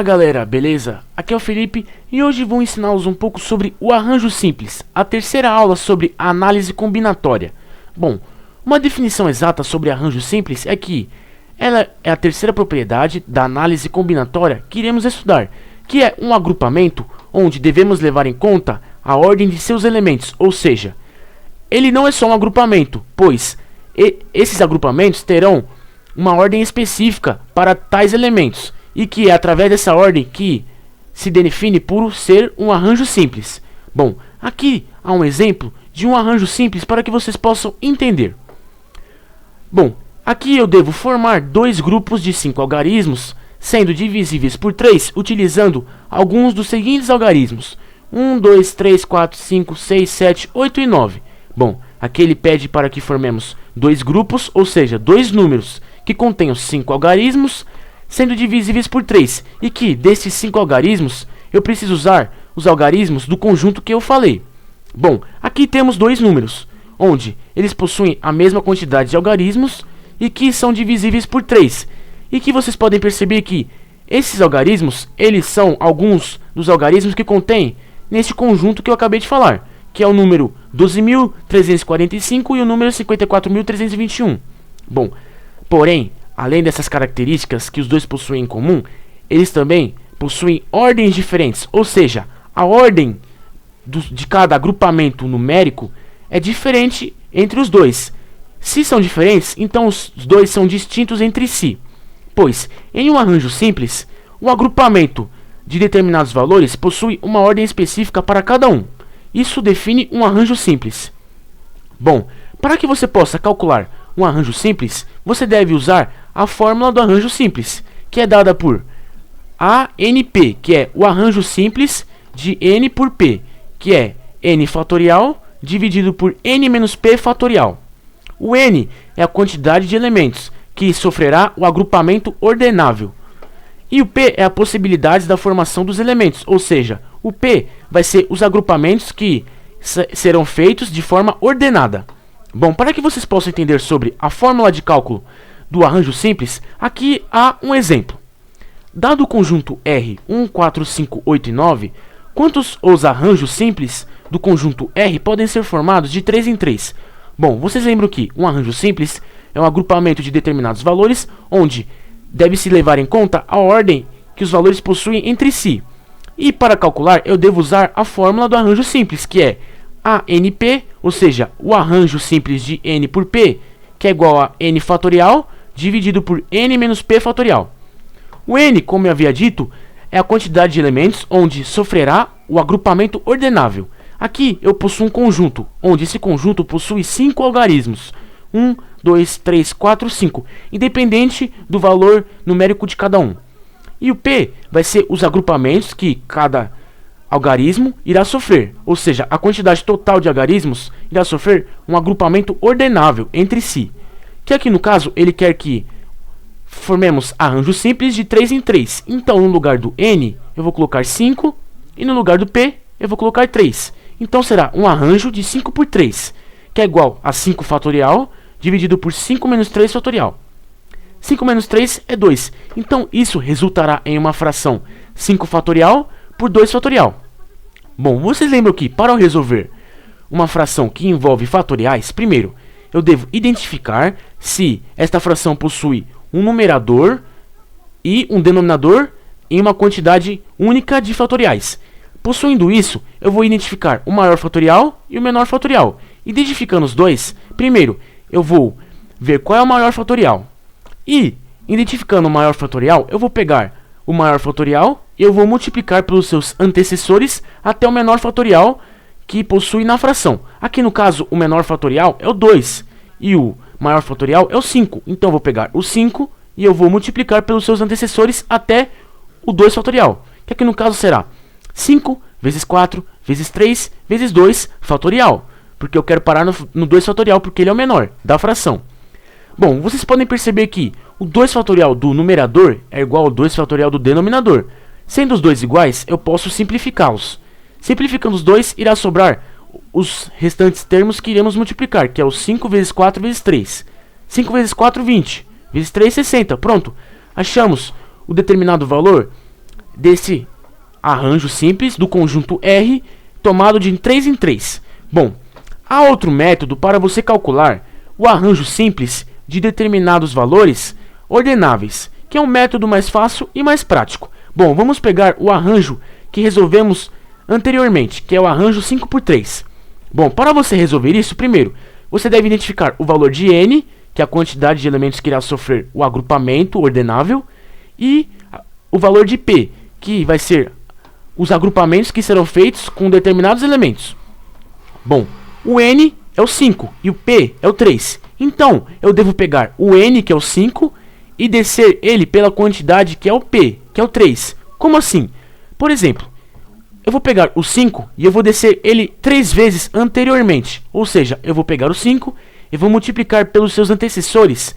Fala galera, beleza? Aqui é o Felipe e hoje vou ensiná-los um pouco sobre o arranjo simples, a terceira aula sobre a análise combinatória. Bom, uma definição exata sobre arranjo simples é que ela é a terceira propriedade da análise combinatória que iremos estudar, que é um agrupamento onde devemos levar em conta a ordem de seus elementos, ou seja, ele não é só um agrupamento, pois esses agrupamentos terão uma ordem específica para tais elementos, e que é através dessa ordem que se define por ser um arranjo simples. Bom, aqui há um exemplo de um arranjo simples para que vocês possam entender. Bom, aqui eu devo formar dois grupos de 5 algarismos, sendo divisíveis por 3, utilizando alguns dos seguintes algarismos: 1, 2, 3, 4, 5, 6, 7, 8 e 9. Bom, aqui ele pede para que formemos dois grupos, ou seja, dois números que contenham 5 algarismos, sendo divisíveis por 3, e que desses 5 algarismos eu preciso usar os algarismos do conjunto que eu falei. Bom, aqui temos dois números, onde eles possuem a mesma quantidade de algarismos e que são divisíveis por 3, e que vocês podem perceber que esses algarismos, eles são alguns dos algarismos que contém neste conjunto que eu acabei de falar, que é o número 12.345 e o número 54.321. Bom, porém, além dessas características que os dois possuem em comum, eles também possuem ordens diferentes, ou seja, a ordem de cada agrupamento numérico é diferente entre os dois. Se são diferentes, então os dois são distintos entre si, pois em um arranjo simples, o agrupamento de determinados valores possui uma ordem específica para cada um. Isso define um arranjo simples. Bom, para que você possa calcular um arranjo simples, você deve usar a fórmula do arranjo simples, que é dada por ANP, que é o arranjo simples de n por p, que é n fatorial dividido por n menos p fatorial. O n é a quantidade de elementos que sofrerá o agrupamento ordenável. E o p é a possibilidade da formação dos elementos, ou seja, o p vai ser os agrupamentos que serão feitos de forma ordenada. Bom, para que vocês possam entender sobre a fórmula de cálculo do arranjo simples, aqui há um exemplo. Dado o conjunto R 1, 4, 5, 8 e 9, quantos os arranjos simples do conjunto R podem ser formados de 3 em 3? Bom, vocês lembram que um arranjo simples é um agrupamento de determinados valores, onde deve-se levar em conta a ordem que os valores possuem entre si. E para calcular, eu devo usar a fórmula do arranjo simples, que é ANP, ou seja, o arranjo simples de n por p, que é igual a n fatorial dividido por n menos p fatorial. O n, como eu havia dito, é a quantidade de elementos onde sofrerá o agrupamento ordenável. Aqui eu possuo um conjunto, onde esse conjunto possui 5 algarismos. 1, 2, 3, 4, 5, independente do valor numérico de cada um. E o p vai ser os agrupamentos que cada algarismo irá sofrer, ou seja, a quantidade total de algarismos irá sofrer um agrupamento ordenável entre si. Que aqui no caso ele quer que formemos arranjos simples de 3 em 3. Então no lugar do n eu vou colocar 5 e no lugar do p eu vou colocar 3. Então será um arranjo de 5 por 3, que é igual a 5 fatorial dividido por 5 menos 3 fatorial. 5 menos 3 é 2. Então isso resultará em uma fração 5 fatorial por 2 fatorial. Bom, vocês lembram que para eu resolver uma fração que envolve fatoriais, primeiro eu devo identificar se esta fração possui um numerador e um denominador em uma quantidade única de fatoriais. Possuindo isso, eu vou identificar o maior fatorial e o menor fatorial. Identificando os dois, primeiro eu vou ver qual é o maior fatorial. E, identificando o maior fatorial, eu vou pegar o maior fatorial e eu vou multiplicar pelos seus antecessores até o menor fatorial que possui na fração. Aqui no caso, o menor fatorial é o 2 e o maior fatorial é o 5. Então eu vou pegar o 5 e eu vou multiplicar pelos seus antecessores até o 2 fatorial, que aqui no caso será 5 vezes 4 vezes 3 vezes 2 fatorial, porque eu quero parar no 2 fatorial, porque ele é o menor da fração. Bom, vocês podem perceber que o 2 fatorial do numerador é igual ao 2 fatorial do denominador. Sendo os dois iguais, eu posso simplificá-los. Simplificando os dois, irá sobrar os restantes termos que iremos multiplicar, que é o 5 vezes 4 vezes 3. 5 vezes 4, 20. Vezes 3, 60. Pronto. Achamos o determinado valor desse arranjo simples do conjunto R tomado de 3 em 3. Bom, há outro método para você calcular o arranjo simples de determinados valores ordenáveis, que é um método mais fácil e mais prático. Bom, vamos pegar o arranjo que resolvemos anteriormente, que é o arranjo 5 por 3. Bom, para você resolver isso, primeiro, você deve identificar o valor de n, que é a quantidade de elementos que irá sofrer o agrupamento ordenável, e o valor de p, que vai ser os agrupamentos que serão feitos com determinados elementos. Bom, o n é o 5 e o p é o 3. Então, eu devo pegar o n, que é o 5, e descer ele pela quantidade que é o p, que é o 3. Como assim? Por exemplo, eu vou pegar o 5 e eu vou descer ele 3 vezes anteriormente. Ou seja, eu vou pegar o 5 e vou multiplicar pelos seus antecessores,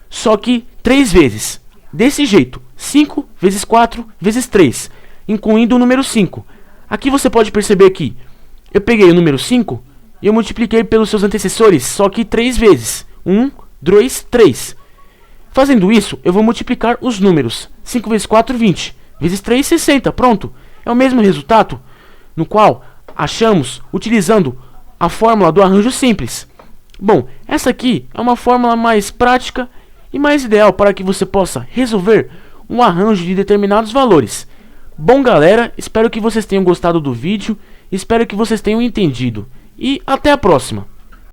só que 3 vezes. Desse jeito, 5 vezes 4 vezes 3, incluindo o número 5. Aqui você pode perceber que eu peguei o número 5 e eu multipliquei pelos seus antecessores, só que 3 vezes. 1, 2, 3. Fazendo isso, eu vou multiplicar os números. 5 vezes 4, 20. Vezes 3, 60. Pronto. É o mesmo resultado no qual achamos utilizando a fórmula do arranjo simples. Bom, essa aqui é uma fórmula mais prática e mais ideal para que você possa resolver um arranjo de determinados valores. Bom, galera, espero que vocês tenham gostado do vídeo, espero que vocês tenham entendido e até a próxima!